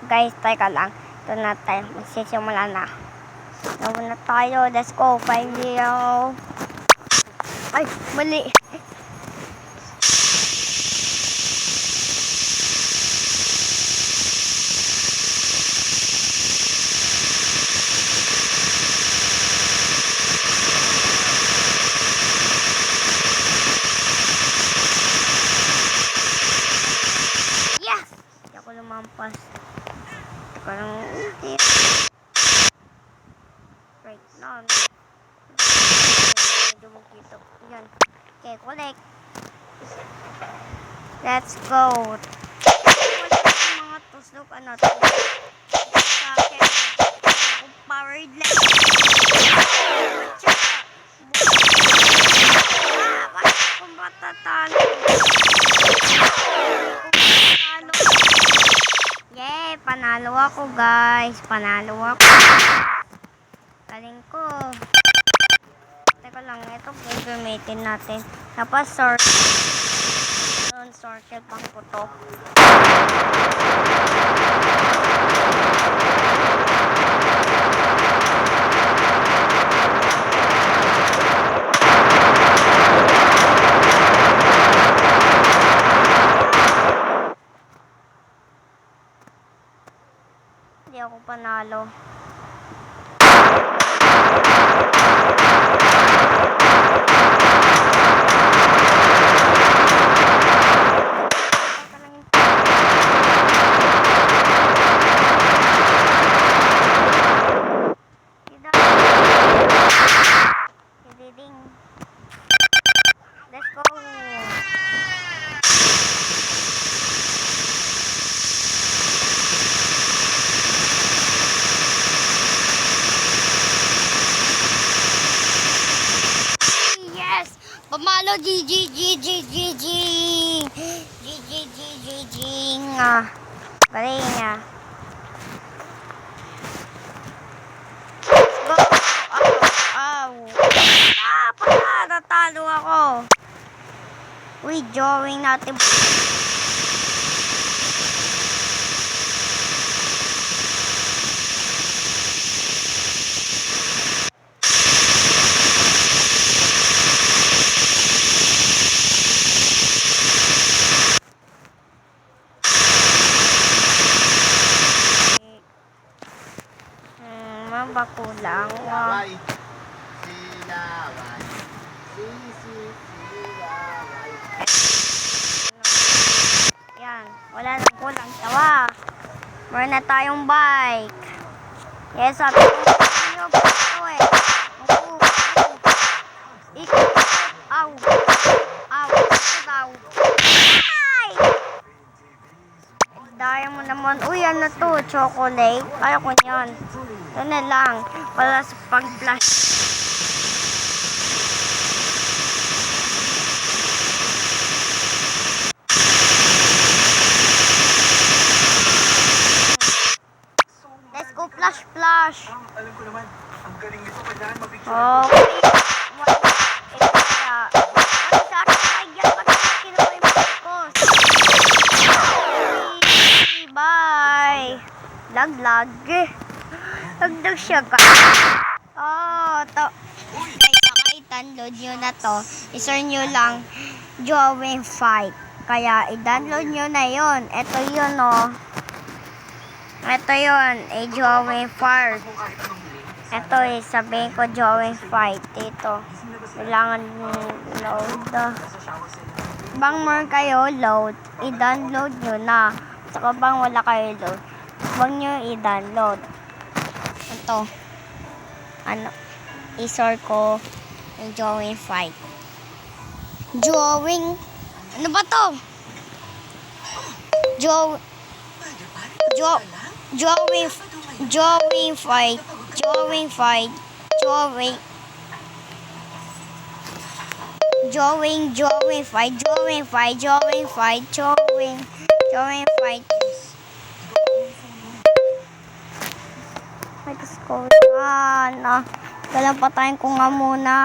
Guys, teka lang. Ito na tayo. Magsisimula na. Nawa na tayo. Let's go. 5-0. Ay, mali. Yes! Hindi ako lumampas. Teka lang. Right now. Medyo magkita. Yan. Okay, collect. Let's go. Mga tuslok, ano to? Sa akin. Powered leg. Bakit kung matatalo? Yay! Panalo ako, guys. Panalo ako. Galing ko. Teka lang, ito gagamitin natin. Tapos, circle pang putok. Hindi ako panalo. Let's go. Yes! Pamalo! GG! GG! GG! GG! GG! Nga! Galing nga! Let's go! Ow! Pala! Natalo ako! Uy, drawing natin. Mabakulang. Silaway. Silaway. Silaway. Yan. Wala nang kulang. Tawa. Meron na tayong bike. Yes, sabi ko nyo po ito eh. Ikot. Aw. Aw. Ikot daw. Ay! Daya mo naman. Uy, ano to? Chocolate? Kaya ko yan. Ito na lang. Para sa pag-flash. Let's go flash flash. Alam ko naman, ang galing nito, kailangan mabigyan. Okay. Ito kaya. Ay, sa akin kaya pa natin kinuha yung focus. Bye. Lag. Lagdag siya ka. Oh, to. I-download nyo na to. I-search nyo lang Drawing Fight. Kaya i-download nyo na yun. Ito yun oh. Ito yun. Drawing Fight. Ito sabihin ko Drawing Fight. Ito. Kailangan load. Bang more kayo load. I-download nyo na. Saka bang wala kayo load. Huwag nyo i-download. Ito. Ano? I-search ko yung Drawing Fight. Drawing. Ano ba to? Drawing Fight. Drawing Fight. Drawing Fight. May ko na. Dalang patayin ko nga muna.